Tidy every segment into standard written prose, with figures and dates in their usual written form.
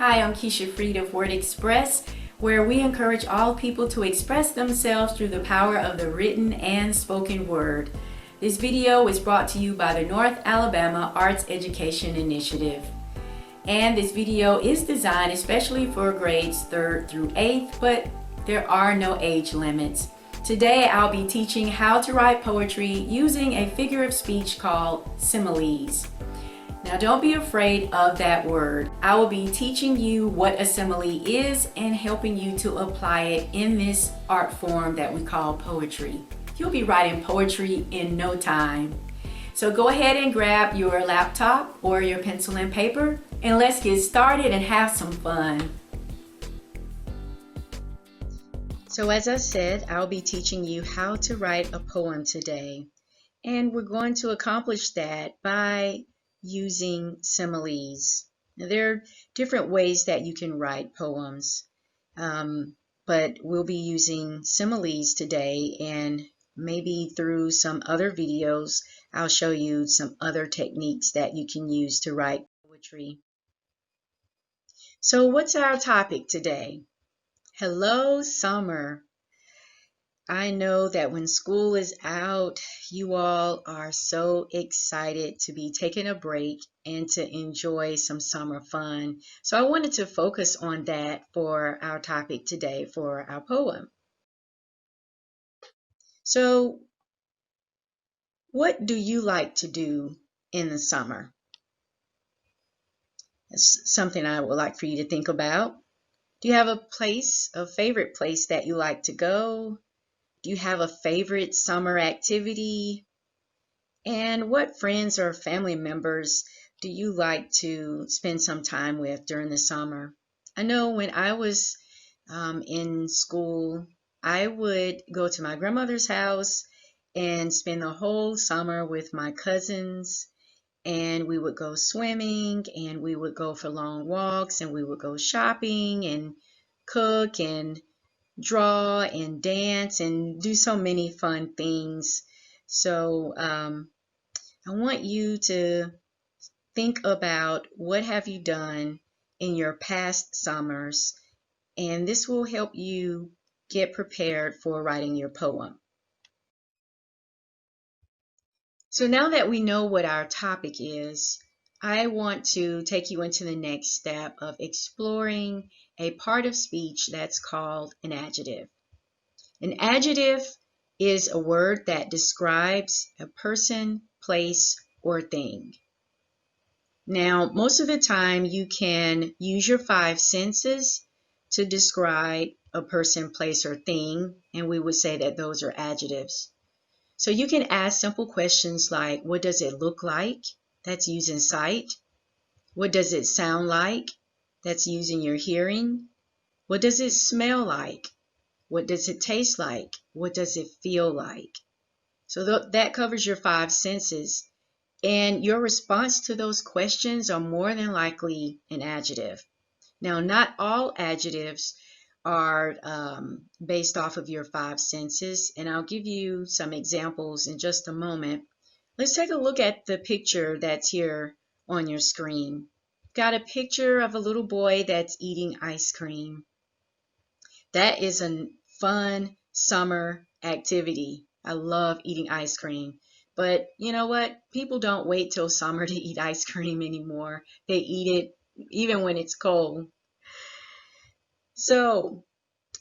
Hi, I'm Kisha Freed of Word-Xpress, where we encourage all people to express themselves through the power of the written and spoken word. This video is brought to you by the North Alabama Arts Education Initiative. And this video is designed especially for grades 3rd through 8th, but there are no age limits. Today I'll be teaching how to write poetry using a figure of speech called similes. Now don't be afraid of that word. I will be teaching you what a simile is and helping you to apply it in this art form that we call poetry. You'll be writing poetry in no time. So go ahead and grab your laptop or your pencil and paper and let's get started and have some fun. So as I said, I'll be teaching you how to write a poem today. And we're going to accomplish that by using similes. Now, there are different ways that you can write poems, but we'll be using similes today, and maybe through some other videos I'll show you some other techniques that you can use to write poetry. So what's our topic today? Hello, summer. I know that when school is out, you all are so excited to be taking a break and to enjoy some summer fun. So I wanted to focus on that for our topic today, for our poem. So what do you like to do in the summer? It's something I would like for you to think about. Do you have a favorite place that you like to go? Do you have a favorite summer activity? And what friends or family members do you like to spend some time with during the summer? I know when I was in school, I would go to my grandmother's house and spend the whole summer with my cousins, and we would go swimming, and we would go for long walks, and we would go shopping and cook and draw and dance and do so many fun things. So I want you to think about what have you done in your past summers, and this will help you get prepared for writing your poem. So now that we know what our topic is, I want to take you into the next step of exploring a part of speech that's called an adjective. An adjective is a word that describes a person, place, or thing. Now, most of the time you can use your 5 senses to describe a person, place, or thing, and we would say that those are adjectives. So you can ask simple questions like, what does it look like? That's using sight. What does it sound like? That's using your hearing. What does it smell like? What does it taste like? What does it feel like? So that covers your 5 senses. And your response to those questions are more than likely an adjective. Now, not all adjectives are based off of your 5 senses, and I'll give you some examples in just a moment. Let's take a look at the picture that's here on your screen. Got a picture of a little boy that's eating ice cream. That is a fun summer activity. I love eating ice cream. But you know what? People don't wait till summer to eat ice cream anymore. They eat it even when it's cold. So,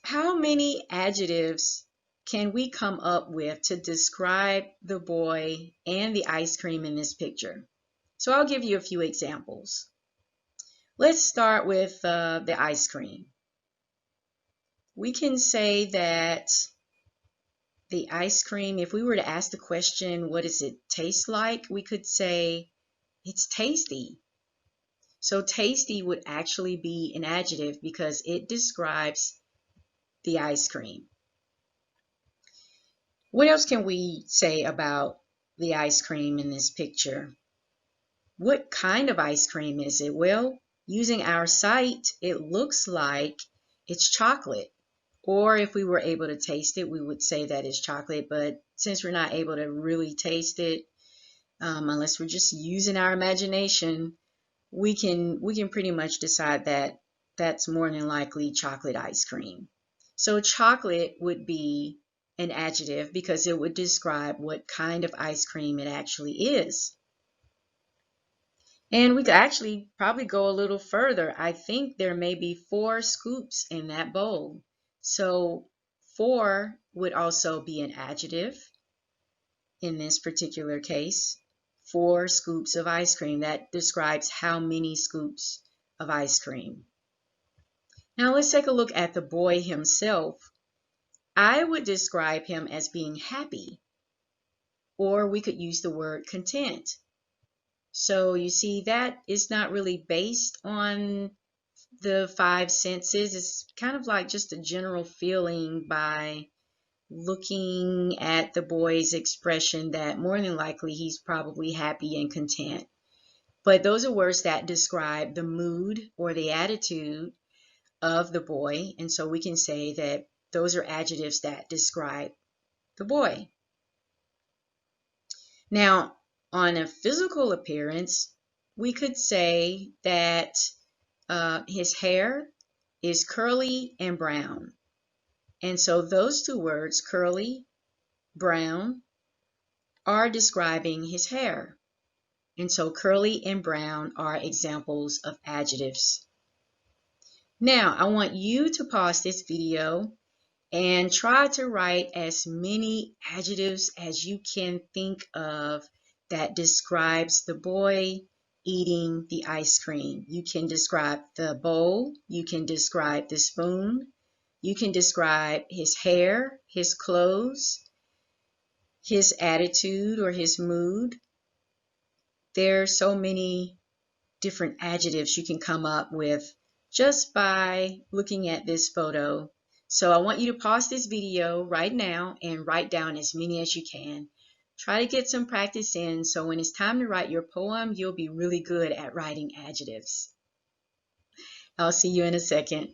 how many adjectives can we come up with to describe the boy and the ice cream in this picture? So I'll give you a few examples. Let's start with the ice cream. We can say that the ice cream, if we were to ask the question, what does it taste like? We could say, it's tasty. So tasty would actually be an adjective because it describes the ice cream. What else can we say about the ice cream in this picture? What kind of ice cream is it? Well, using our sight, it looks like it's chocolate. Or if we were able to taste it, we would say that it's chocolate. But since we're not able to really taste it, unless we're just using our imagination, we can pretty much decide that that's more than likely chocolate ice cream. So chocolate would be an adjective because it would describe what kind of ice cream it actually is. And we could actually probably go a little further. I think there may be 4 scoops in that bowl. So 4 would also be an adjective in this particular case. 4 scoops of ice cream. That describes how many scoops of ice cream. Now let's take a look at the boy himself. I would describe him as being happy, or we could use the word content. So you see, that is not really based on the 5 senses. It's kind of like just a general feeling by looking at the boy's expression that more than likely he's probably happy and content. But those are words that describe the mood or the attitude of the boy, and so we can say that those are adjectives that describe the boy. Now, on a physical appearance, we could say that his hair is curly and brown. And so those 2 words, curly, brown, are describing his hair. And so curly and brown are examples of adjectives. Now, I want you to pause this video and try to write as many adjectives as you can think of that describes the boy eating the ice cream. You can describe the bowl, you can describe the spoon, you can describe his hair, his clothes, his attitude or his mood. There are so many different adjectives you can come up with just by looking at this photo. So I want you to pause this video right now and write down as many as you can. Try to get some practice in so when it's time to write your poem, you'll be really good at writing adjectives. I'll see you in a second.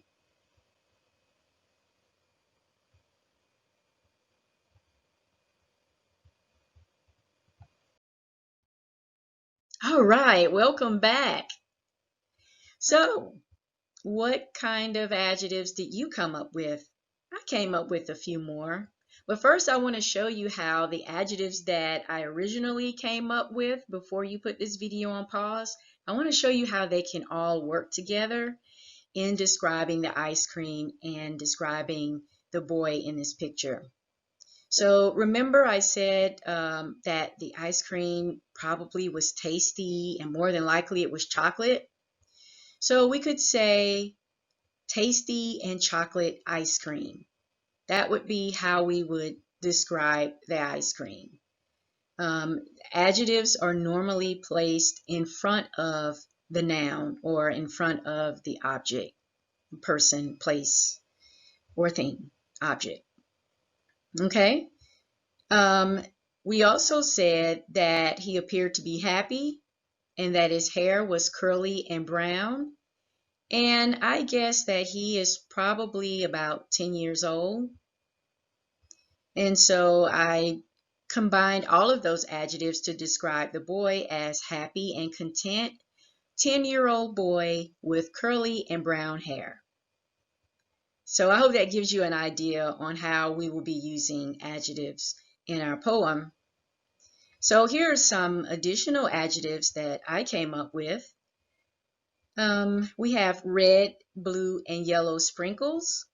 All right, welcome back. So, what kind of adjectives did you come up with? I came up with a few more. But first, I want to show you how the adjectives that I originally came up with before you put this video on pause, I want to show you how they can all work together in describing the ice cream and describing the boy in this picture. So remember I said that the ice cream probably was tasty and more than likely it was chocolate. So we could say tasty and chocolate ice cream. That would be how we would describe the ice cream. Adjectives are normally placed in front of the noun or in front of the object, person, place, or thing, object. Okay? We also said that he appeared to be happy and that his hair was curly and brown. And I guess that he is probably about 10 years old. And so I combined all of those adjectives to describe the boy as happy and content, 10-year-old boy with curly and brown hair. So I hope that gives you an idea on how we will be using adjectives in our poem. So here are some additional adjectives that I came up with. We have red, blue, and yellow sprinkles.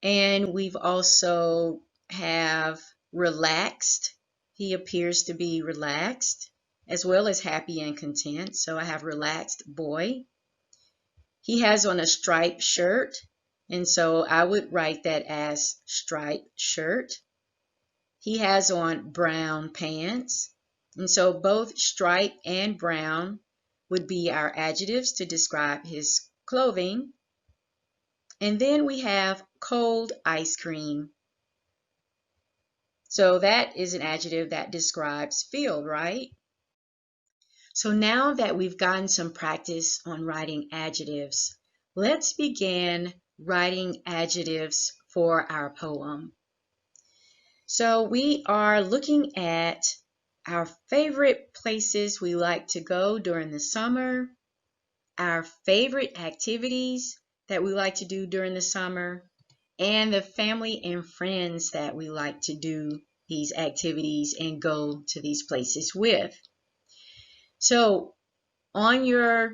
And we've also have relaxed. He appears to be relaxed as well as happy and content. So I have relaxed boy. He has on a striped shirt. And so I would write that as striped shirt. He has on brown pants. And so both striped and brown would be our adjectives to describe his clothing. And then we have cold ice cream. So that is an adjective that describes feel, right? So now that we've gotten some practice on writing adjectives, let's begin writing adjectives for our poem. So we are looking at our favorite places we like to go during the summer, our favorite activities that we like to do during the summer, and the family and friends that we like to do these activities and go to these places with. So on your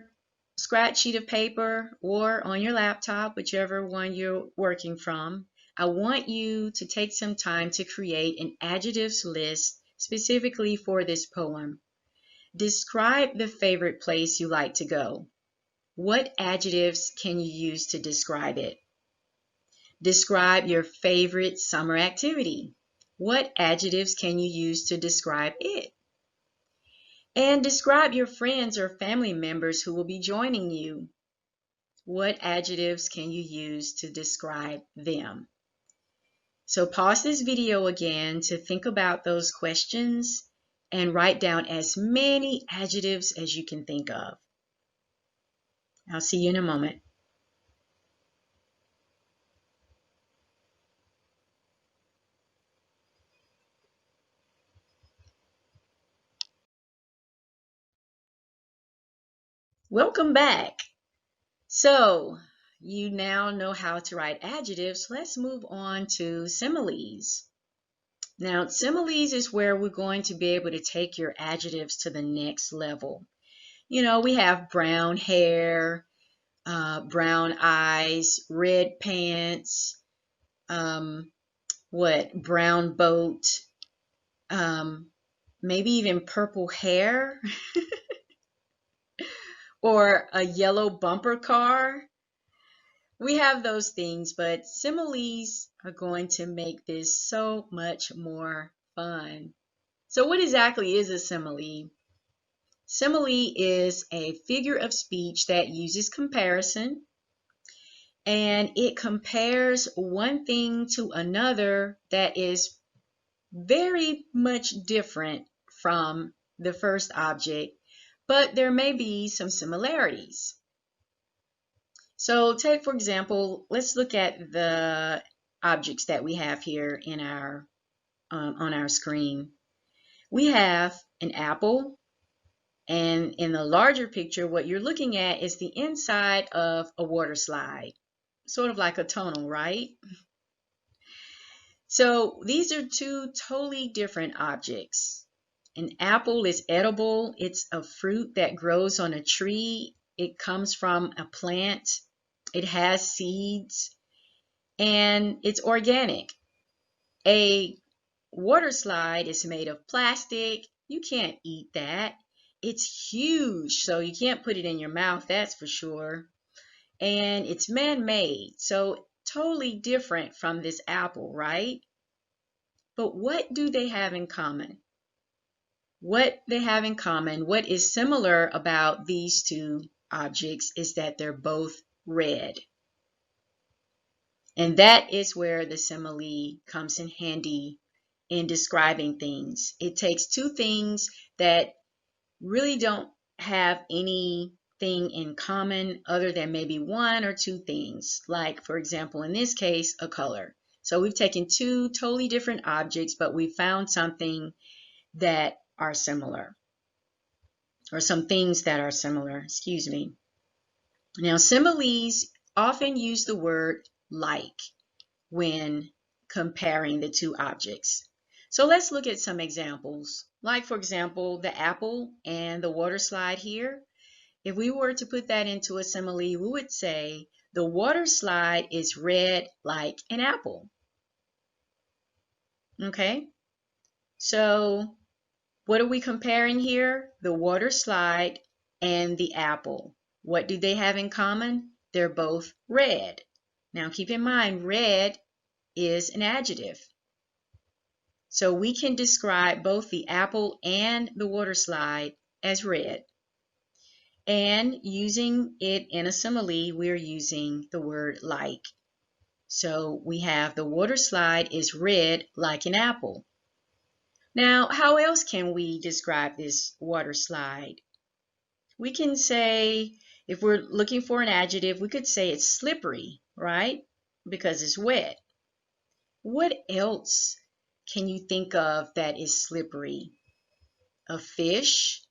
scratch sheet of paper or on your laptop, whichever one you're working from, I want you to take some time to create an adjectives list specifically for this poem. Describe the favorite place you like to go. What adjectives can you use to describe it? Describe your favorite summer activity. What adjectives can you use to describe it? And describe your friends or family members who will be joining you. What adjectives can you use to describe them? So pause this video again to think about those questions and write down as many adjectives as you can think of. I'll see you in a moment. Welcome back. So you now know how to write adjectives. Let's move on to similes. Now, similes is where we're going to be able to take your adjectives to the next level. You know, we have brown hair, brown eyes, red pants, brown boat, maybe even purple hair, or a yellow bumper car. We have those things, but similes are going to make this so much more fun. So what exactly is a simile? Simile is a figure of speech that uses comparison, and it compares one thing to another that is very much different from the first object, but there may be some similarities. So take, for example, let's look at the objects that we have here in our on our screen. We have an apple, and in the larger picture, what you're looking at is the inside of a water slide, sort of like a tunnel, right? So these are two totally different objects. An apple is edible. It's a fruit that grows on a tree. It comes from a plant. It has seeds, and it's organic. A water slide is made of plastic. You can't eat that. It's huge, so you can't put it in your mouth, that's for sure. And it's man-made, so totally different from this apple, right? But what do they have in common? What they have in common, what is similar about these two objects is that they're both red. And that is where the simile comes in handy in describing things. It takes two things that really don't have anything in common other than maybe one or two things. Like, for example, in this case, a color. So we've taken two totally different objects, but we found something that are similar, or some things that are similar, excuse me. Now, similes often use the word like when comparing the two objects. So let's look at some examples. Like, for example, the apple and the water slide here. If we were to put that into a simile, we would say the water slide is red like an apple. Okay, so what are we comparing here? The water slide and the apple. What do they have in common? They're both red. Now keep in mind, red is an adjective. So we can describe both the apple and the water slide as red. And using it in a simile, we're using the word like. So we have the water slide is red like an apple. Now, how else can we describe this water slide? We can say, if we're looking for an adjective, we could say it's slippery, right? Because it's wet. What else can you think of that is slippery? A fish?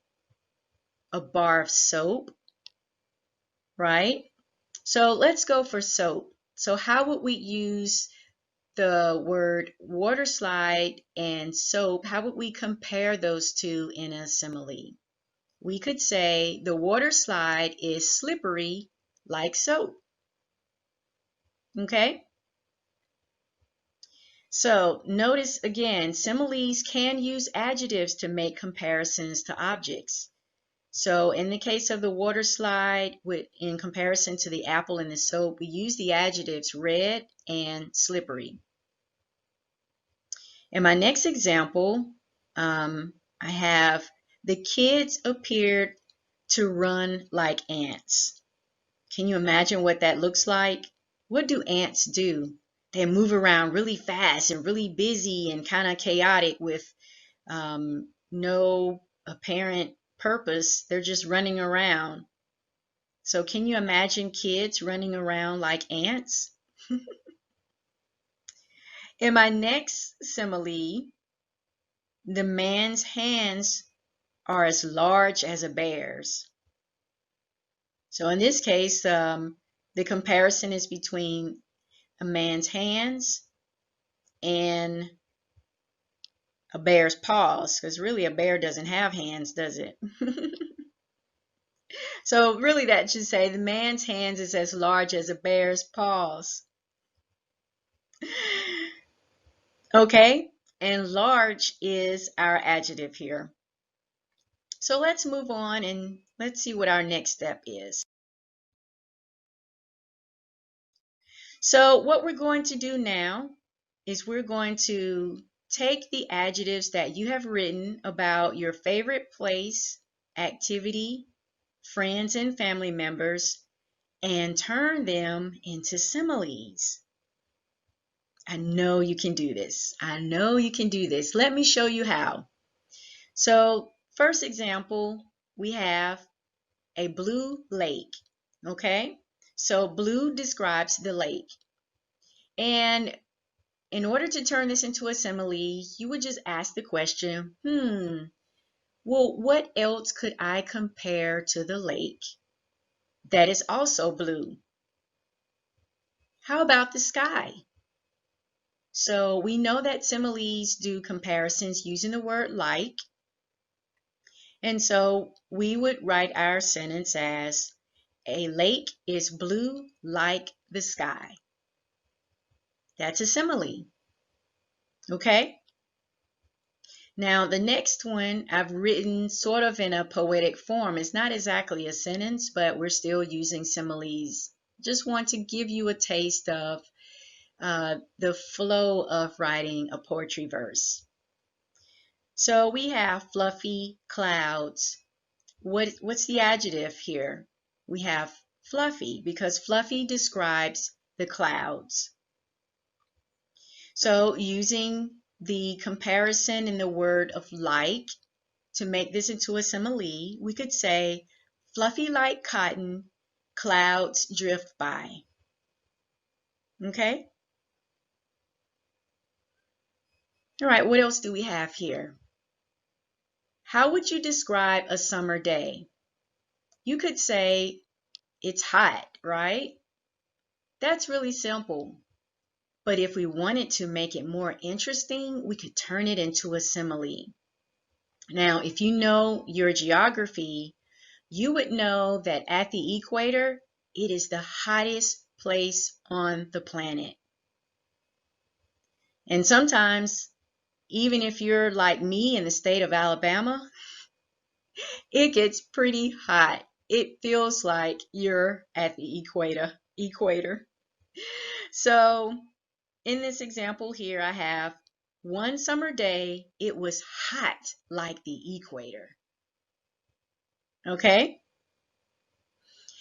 A bar of soap? right? So let's go for soap. So how would we use the word water slide and soap? How would we compare those two in a simile? We could say the water slide is slippery like soap. Okay? So notice again, similes can use adjectives to make comparisons to objects. So in the case of the water slide, in comparison to the apple and the soap, we use the adjectives red and slippery. In my next example, I have the kids appeared to run like ants. Can you imagine what that looks like? What do ants do? They move around really fast and really busy and kind of chaotic with no apparent purpose. They're just running around. So can you imagine kids running around like ants? In my next simile, the man's hands are as large as a bear's. So in this case, the comparison is between a man's hands and a bear's paws, because really a bear doesn't have hands, does it? So really that should say the man's hands is as large as a bear's paws. Okay, and large is our adjective here. So let's move on and let's see what our next step is. So what we're going to do now is we're going to take the adjectives that you have written about your favorite place, activity, friends and family members, and turn them into similes. I know you can do this. I know you can do this. Let me show you how. So, first example, we have a blue lake. Okay? So, blue describes the lake. And in order to turn this into a simile, you would just ask the question, well, what else could I compare to the lake that is also blue? How about the sky? So we know that similes do comparisons using the word like. And so we would write our sentence as a lake is blue like the sky. That's a simile. Okay? Now the next one I've written sort of in a poetic form. It's not exactly a sentence, but we're still using similes. Just want to give you a taste of the flow of writing a poetry verse. So we have fluffy clouds. What's the adjective here? We have fluffy because fluffy describes the clouds. So using the comparison in the word of like to make this into a simile, we could say fluffy like cotton, clouds drift by. Okay? All right, what else do we have here? How would you describe a summer day? You could say it's hot, right? That's really simple. But if we wanted to make it more interesting, we could turn it into a simile. Now, if you know your geography, you would know that at the equator, it is the hottest place on the planet. And sometimes, even if you're like me in the state of Alabama, it gets pretty hot. It feels like you're at the equator. So, in this example here, I have one summer day, it was hot like the equator. Okay?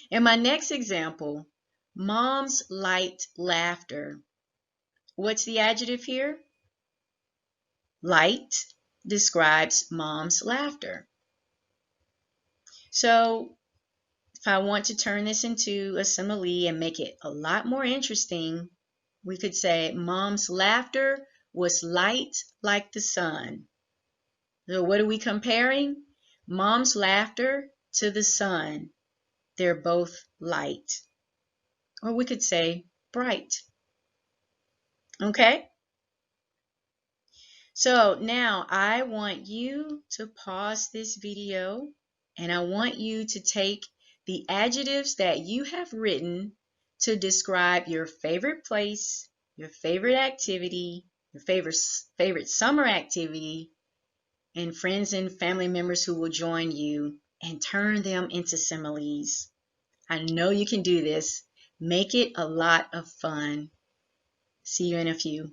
In my next example, mom's light laughter. What's the adjective here? Light describes mom's laughter. So if I want to turn this into a simile and make it a lot more interesting, we could say mom's laughter was light like the sun. So what are we comparing? Mom's laughter to the sun. They're both light, or we could say bright. Okay? So now I want you to pause this video and I want you to take the adjectives that you have written to describe your favorite place, your favorite activity, your favorite summer activity, and friends and family members who will join you, and turn them into similes. I know you can do this. Make it a lot of fun. See you in a few.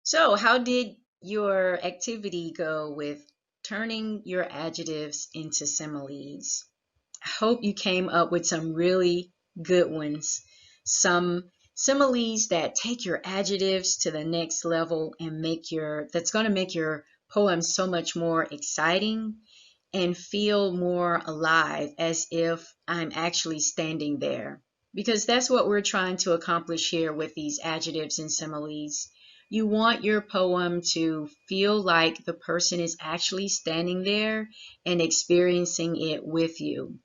So, how did your activity go with turning your adjectives into similes? I hope you came up with some really good ones. Some similes that take your adjectives to the next level and that's going to make your poem so much more exciting and feel more alive, as if I'm actually standing there. Because that's what we're trying to accomplish here with these adjectives and similes. You want your poem to feel like the person is actually standing there and experiencing it with you.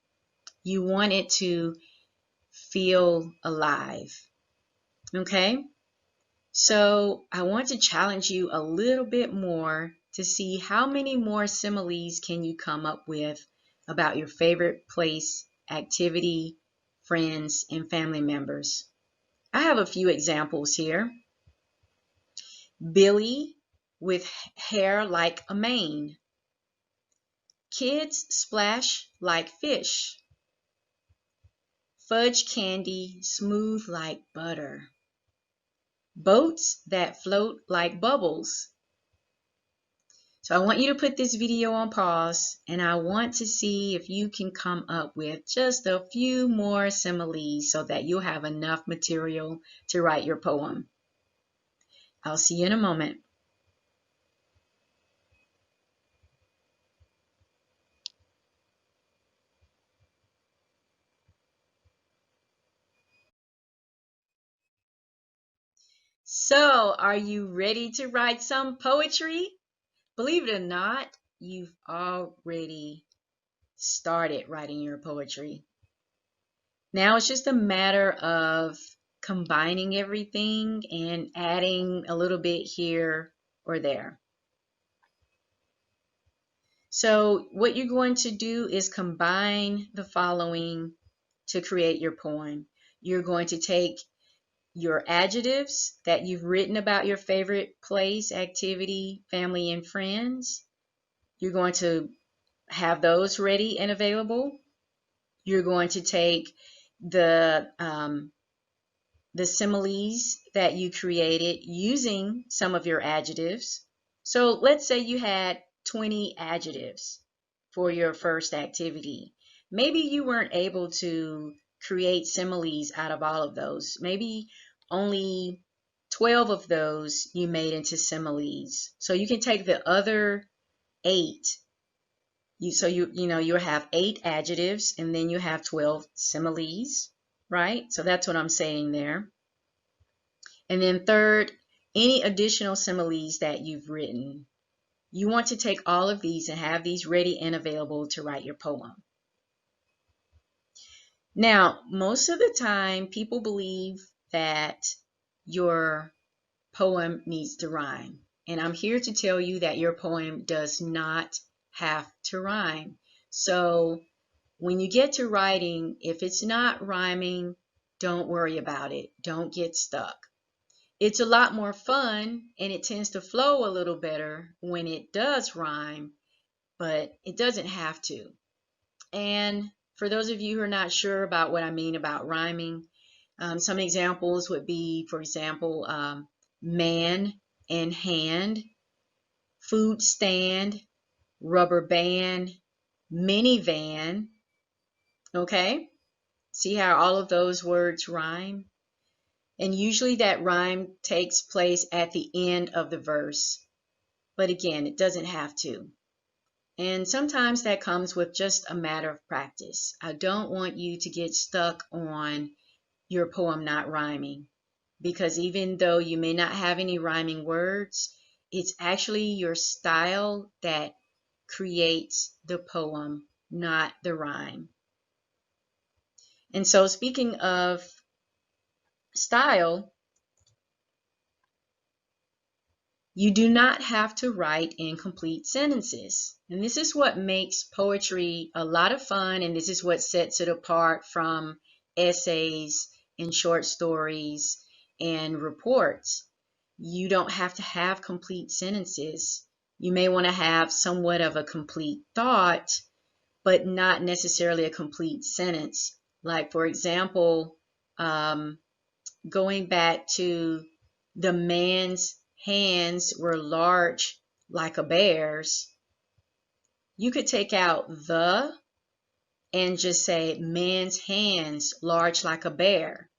You want it to feel alive. Okay? So I want to challenge you a little bit more to see how many more similes can you come up with about your favorite place, activity, friends, and family members. I have a few examples here. Billy with hair like a mane. Kids splash like fish. Fudge candy smooth like butter. Boats that float like bubbles. So I want you to put this video on pause, and I want to see if you can come up with just a few more similes so that you'll have enough material to write your poem. I'll see you in a moment. So, are you ready to write some poetry? Believe it or not, you've already started writing your poetry. Now it's just a matter of combining everything and adding a little bit here or there. So what you're going to do is combine the following to create your poem. You're going to take your adjectives that you've written about your favorite place, activity, family, and friends. You're going to have those ready and available. You're going to take the similes that you created using some of your adjectives. So let's say you had 20 adjectives for your first activity. Maybe you weren't able to create similes out of all of those. Maybe only 12 of those you made into similes. So you can take the other 8. You'll have 8 adjectives and then you have 12 similes, right? So that's what I'm saying there. And then third, any additional similes that you've written. You want to take all of these and have these ready and available to write your poem. Now, most of the time, people believe that your poem needs to rhyme. And I'm here to tell you that your poem does not have to rhyme. So when you get to writing, if it's not rhyming, don't worry about it. Don't get stuck. It's a lot more fun and it tends to flow a little better when it does rhyme, but it doesn't have to. And for those of you who are not sure about what I mean about rhyming, some examples would be, for example, man and hand, food stand, rubber band, minivan. Okay? See how all of those words rhyme? And usually that rhyme takes place at the end of the verse. But again, it doesn't have to. And sometimes that comes with just a matter of practice. I don't want you to get stuck on your poem not rhyming. because even though you may not have any rhyming words, it's actually your style that creates the poem, not the rhyme. And so, speaking of style, you do not have to write incomplete sentences. And this is what makes poetry a lot of fun, and this is what sets it apart from essays and short stories and reports. You don't have to have complete sentences. You may want to have somewhat of a complete thought, but not necessarily a complete sentence. Like, for example, going back to the man's hands were large like a bear's, you could take out the and just say man's hands large like a bear.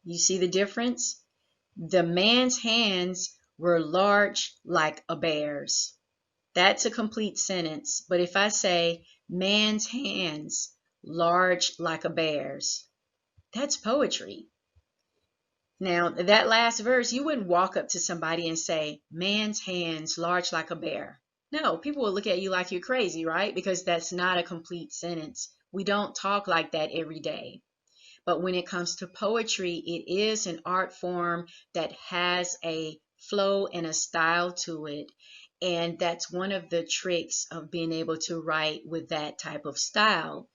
You see the difference? The man's hands were large like a bear's. That's a complete sentence. But if I say man's hands large like a bear's, that's poetry. Now, that last verse, you wouldn't walk up to somebody and say, man's hands large like a bear. No, people will look at you like you're crazy, right? Because that's not a complete sentence. We don't talk like that every day. But when it comes to poetry, it is an art form that has a flow and a style to it. And that's one of the tricks of being able to write with that type of style.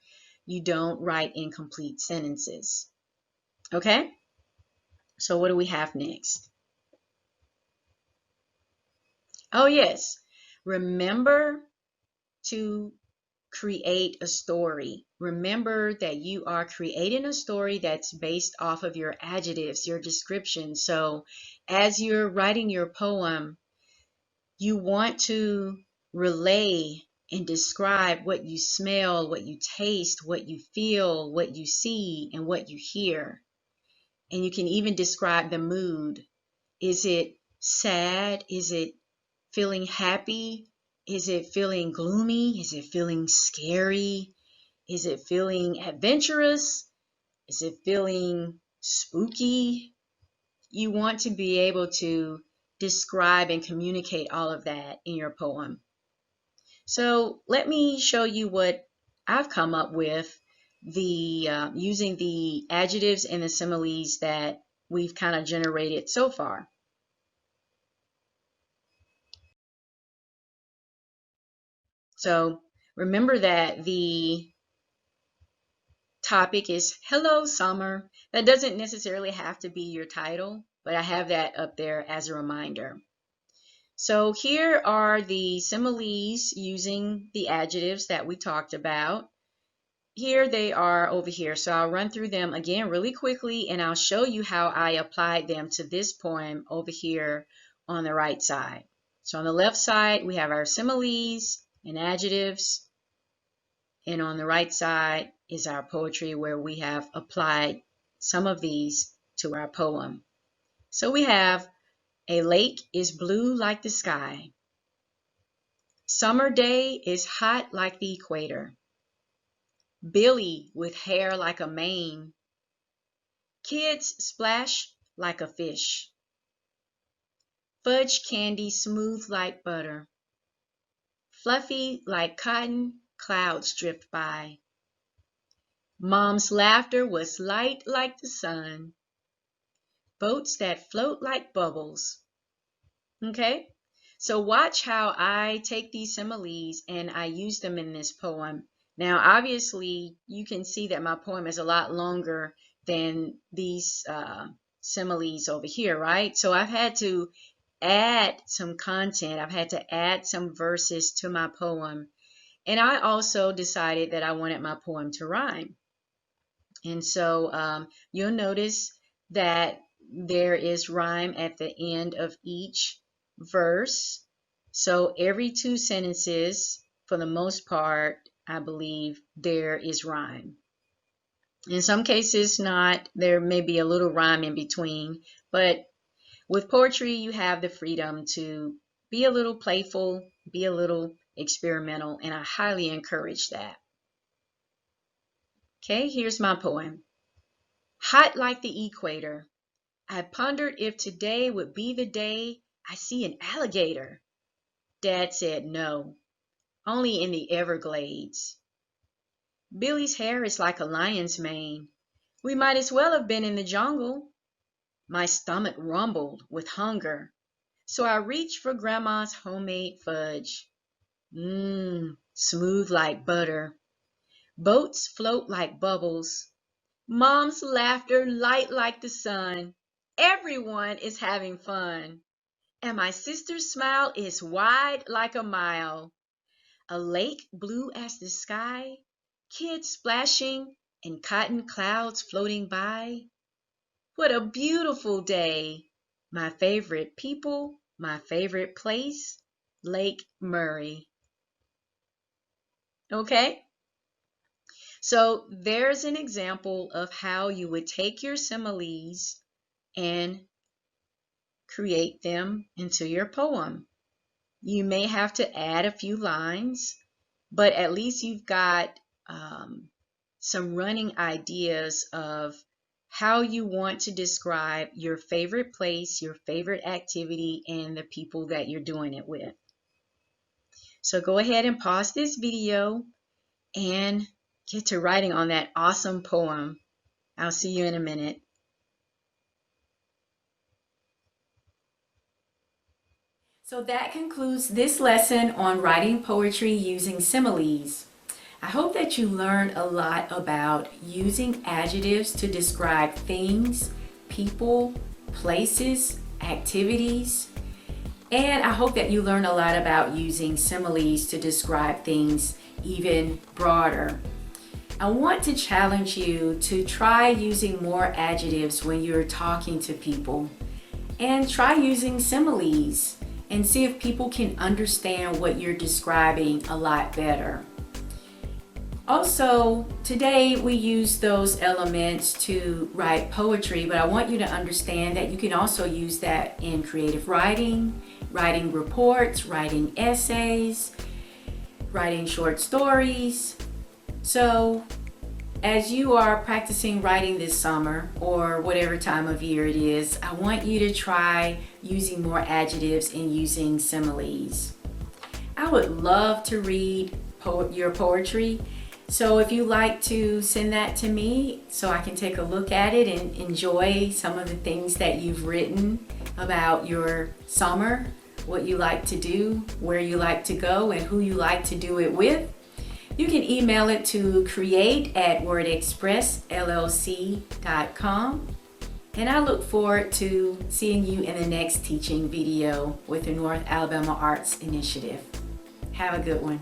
You don't write incomplete sentences. Okay? So what do we have next? Oh, yes. Remember to create a story. Remember that you are creating a story that's based off of your adjectives, your description. So as you're writing your poem, you want to relay and describe what you smell, what you taste, what you feel, what you see, and what you hear. And you can even describe the mood. Is it sad? Is it feeling happy? Is it feeling gloomy? Is it feeling scary? Is it feeling adventurous? Is it feeling spooky? You want to be able to describe and communicate all of that in your poem. So let me show you what I've come up with using the adjectives and the similes that we've kind of generated so far. So remember that the topic is Hello Summer. That doesn't necessarily have to be your title, but I have that up there as a reminder. So here are the similes using the adjectives that we talked about. Here they are over here. So I'll run through them again really quickly, and I'll show you how I applied them to this poem over here on the right side. So on the left side, we have our similes and adjectives. And on the right side is our poetry where we have applied some of these to our poem. So we have a lake is blue like the sky. Summer day is hot like the equator. Billy with hair like a mane. Kids splash like a fish. Fudge candy smooth like butter. Fluffy like cotton, clouds drift by. Mom's laughter was light like the sun. Boats that float like bubbles. Okay? So watch how I take these similes and I use them in this poem. Now, obviously, you can see that my poem is a lot longer than these similes over here, right? So I've had to add some content. I've had to add some verses to my poem. And I also decided that I wanted my poem to rhyme. And so you'll notice that there is rhyme at the end of each verse. So every two sentences, for the most part, I believe there is rhyme. In some cases, not. There may be a little rhyme in between, but with poetry, you have the freedom to be a little playful, be a little experimental, and I highly encourage that. Okay, here's my poem. Hot like the equator, I pondered if today would be the day I see an alligator. Dad said no, only in the Everglades. Billy's hair is like a lion's mane. We might as well have been in the jungle. My stomach rumbled with hunger, so I reached for Grandma's homemade fudge. Smooth like butter. Boats float like bubbles. Mom's laughter light like the sun. Everyone is having fun. And my sister's smile is wide like a mile. A lake blue as the sky. Kids splashing and cotton clouds floating by. What a beautiful day. My favorite people, my favorite place, Lake Murray. Okay? So there's an example of how you would take your similes and create them into your poem. You may have to add a few lines, but at least you've got some running ideas of how you want to describe your favorite place, your favorite activity, and the people that you're doing it with. So go ahead and pause this video and get to writing on that awesome poem. I'll see you in a minute. So that concludes this lesson on writing poetry using similes. I hope that you learned a lot about using adjectives to describe things, people, places, activities, and I hope that you learned a lot about using similes to describe things even broader. I want to challenge you to try using more adjectives when you're talking to people, and try using similes and see if people can understand what you're describing a lot better. Also, today we use those elements to write poetry, but I want you to understand that you can also use that in creative writing, writing reports, writing essays, writing short stories. So, as you are practicing writing this summer or whatever time of year it is, I want you to try using more adjectives and using similes. I would love to read your poetry. So if you like to send that to me so I can take a look at it and enjoy some of the things that you've written about your summer, what you like to do, where you like to go, and who you like to do it with, you can email it to create@Word-Xpress.com. And I look forward to seeing you in the next teaching video with the North Alabama Arts Initiative. Have a good one.